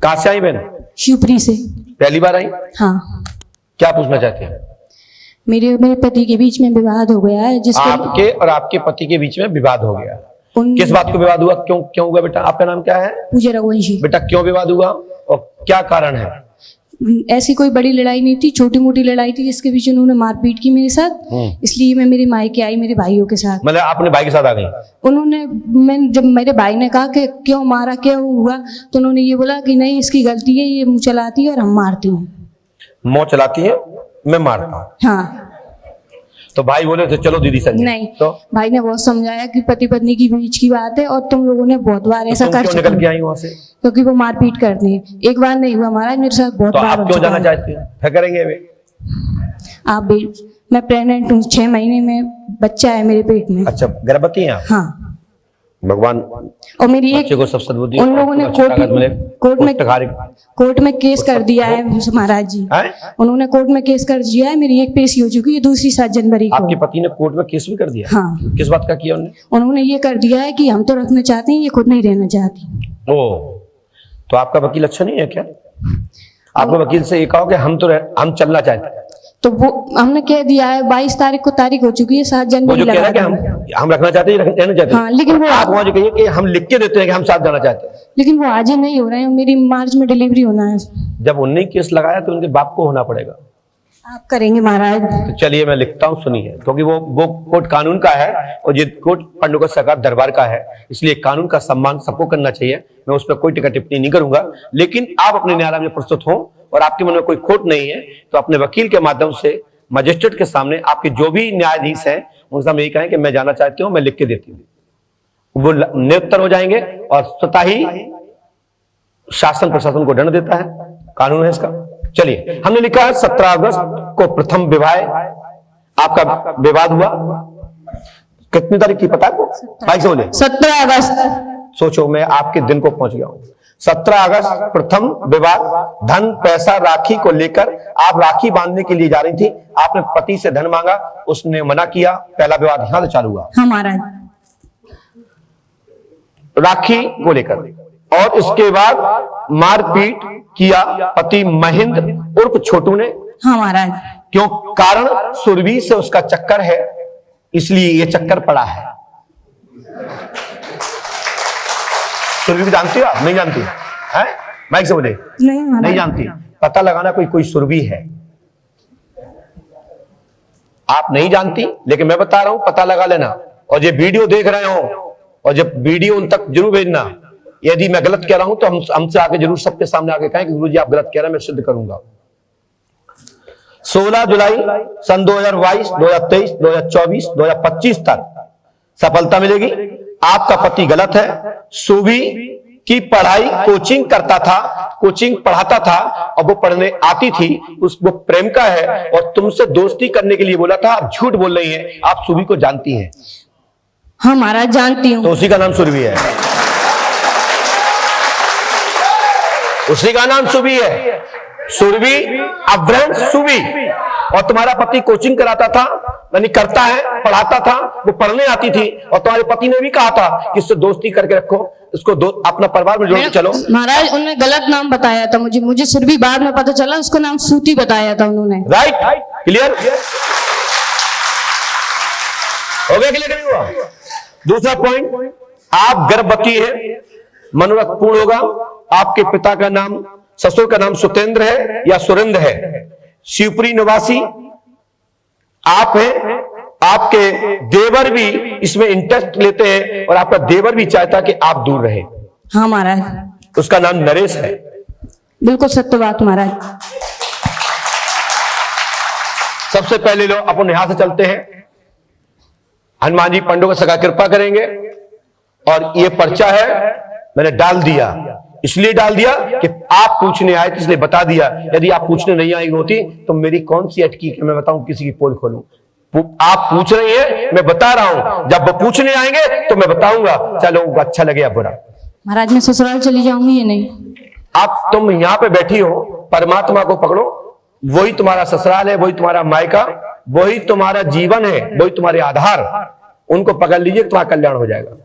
कहां से आई बहन? शिवपुरी से। पहली बार आई? हाँ। क्या पूछना चाहते हैं? मेरे पति के बीच में विवाद हो गया है, जिसको आपके और आपके पति के बीच में विवाद हो गया। उन किस बात को विवाद हुआ? क्यों हुआ बेटा? आपका नाम क्या है? पूजा रघुवंशी। बेटा क्यों विवाद हुआ और क्या कारण है? ऐसी कोई बड़ी लड़ाई नहीं थी, छोटी मोटी लड़ाई थी, जिसके बीच उन्होंने मारपीट की मेरे साथ। इसलिए मैं मेरे मायके आई मेरे भाइयों के साथ। मतलब आपने भाई के साथ आ गई? जब मेरे भाई ने कहा कि क्यों मारा, क्या हुआ, तो उन्होंने ये बोला कि नहीं इसकी गलती है, ये मुँह चलाती है और हम मारती हूँ। मुँह चलाती है, मैं मारता हूँ। हाँ। तो भाई बोले तो चलो दीदी संजय। नहीं, तो भाई ने बहुत समझाया कि पति पत्नी की बीच की बात है और तुम लोगों ने बहुत बार ऐसा कर क्यों निकल के आई वहां से? क्योंकि वो मारपीट करती है। एक बार नहीं हुआ महाराज, मेरे साथ बहुत तो बार आप हो क्यों चुका जाना है। चाहते हैं? क्या करेंगे अभी? आप भी, मैं प्रेग्नेंट हूँ, 6 महीने में बच्चा है मेरे पेट में। अच्छा, गर्भवती हैं आप? हाँ। भगवान और मेरी एक बच्चे को सब सद्बुद्धि, उन लोगों ने कोर्ट में केस कर दिया है महाराज जी। उन्होंने कोर्ट में केस कर दिया है, मेरी एक पेशी हो चुकी है, दूसरी 7 जनवरी को। आपके पति ने कोर्ट में केस भी कर दिया? हाँ। किस बात का किया उन्होंने ये कर दिया है कि हम तो रखना चाहते हैं, ये खुद नहीं रहना चाहती। ओ, तो आपका वकील अच्छा नहीं है क्या? आपको वकील से ये कहो कि हम चलना चाहते हैं, तो वो हमने कह दिया है 22 तारीख को तारीख हो चुकी है, 7 जनवरी लगा कि हम रखना चाहते हैं, रहना चाहते हैं। हाँ, लेकिन वो आप वहाँ जो कहिए कि हम लिख के देते हैं कि हम साथ जाना चाहते हैं, लेकिन वो आज ही नहीं हो रहे हैं। मेरी मार्च में डिलीवरी होना है। जब उन्होंने केस लगाया तो उनके बाप को होना पड़ेगा। आप करेंगे महाराज? तो चलिए मैं लिखता हूँ, सुनिए, क्योंकि वो कोर्ट कानून का है और ये कोर्ट पंडों सरकार दरबार का है, इसलिए कानून का सम्मान सबको करना चाहिए। मैं उस पर कोई टिक्का टिप्पणी नहीं करूंगा, लेकिन आप अपने न्यायालय में प्रस्तुत हो और आपके मन में कोई खोट नहीं है तो अपने वकील के माध्यम से मजिस्ट्रेट के सामने आपके जो भी न्यायाधीश हैं उनके सामने यही कहें कि मैं जाना चाहती हूँ, मैं लिख के देती हूँ। वो निरुत्तर हो जाएंगे और स्वतः ही शासन प्रशासन को दंड देता है, कानून है इसका। चलिए, हमने लिखा है 17 अगस्त को प्रथम विवाह आपका विवाद हुआ। कितनी तारीख की पता है आपको? भाई से बोले 17 अगस्त। सोचो, मैं आपके दिन को पहुंच गया हूं। 17 अगस्त प्रथम विवाद, धन पैसा राखी को लेकर आप राखी बांधने के लिए जा रही थी, आपने पति से धन मांगा, उसने मना किया, पहला विवाद यहां से चालू हुआ। हमारा राखी को लेकर, और इसके बाद मारपीट किया पति महेंद्र उर्फ छोटू ने। हमारा क्यों? कारण सुरभि से उसका चक्कर है, इसलिए ये चक्कर पड़ा है। सुरभि को जानती हो आप? नहीं जानती है? माइक से बोले। नहीं जानती। पता लगाना कोई सुरभि है, आप नहीं जानती, लेकिन मैं बता रहा हूं, पता लगा लेना। और ये वीडियो देख रहे हो और जब वीडियो उन तक जरूर भेजना। यदि मैं गलत कह रहा हूं तो हमसे आके जरूर सबके सामने आके कहें कि गुरुजी आप गलत कह रहे हैं, मैं सिद्ध करूंगा। 16 जुलाई सन 2022, 2023, 2024, 2025 तक सफलता मिलेगी। आपका पति गलत है, सुबी की पढ़ाई कोचिंग करता था, कोचिंग पढ़ाता था और वो पढ़ने आती थी, वो प्रेम का है और तुमसे दोस्ती करने के लिए बोला था। आप झूठ बोल रही हैं, आप सुबी को जानती हैं? हाँ महाराज जानती हूँ। तो उसी का नाम सुरभि है, उसी का नाम सुबी है। सुरभि अभ्रंश सुबी। और तुम्हारा पति कोचिंग कराता था, यानी करता है, पढ़ाता था, वो पढ़ने आती थी और तुम्हारे पति ने भी कहा था कि इससे दोस्ती करके रखो, इसको अपना परिवार में जोड़ के चलो। महाराज उन्होंने गलत नाम बताया था मुझे सुरभि बाद में पता चला, उसका नाम सूती बताया था उन्होंने। राइट, क्लियर हो गया? क्लियर नहीं हुआ? दूसरा पॉइंट, आप गर्भवती है, मनोरथ पूर्ण होगा। आपके पिता का नाम, ससुर का नाम सुतेंद्र है या सुरेंद्र है, शिवपुरी निवासी आप हैं। आपके देवर भी इसमें इंटरेस्ट लेते हैं और आपका देवर भी चाहता कि आप दूर रहे। हाँ महाराज। उसका नाम नरेश है। बिल्कुल सत्य बात महाराज। सबसे पहले लोग अपन यहां से चलते हैं, हनुमान जी पंडों को सका कृपा करेंगे। और ये पर्चा है, मैंने डाल दिया, इसलिए डाल दिया कि आप पूछने आए थे इसलिए बता दिया। यदि आप पूछने नहीं आई होती तो मेरी कौन सी अटकी कि मैं बताऊं किसी की पोल खोलूं। आप पूछ रही हैं, मैं बता रहा हूं, जब वो पूछने आएंगे तो मैं बताऊंगा, चलो अच्छा लगे या बुरा। महाराज मैं ससुराल चली जाऊंगी या नहीं? आप तुम यहां पे बैठी हो, परमात्मा को पकड़ो, वही तुम्हारा ससुराल है, वही तुम्हारा मायका, वही तुम्हारा जीवन है, वही तुम्हारे आधार। उनको पकड़ लीजिए, तुम्हारा कल्याण हो जाएगा।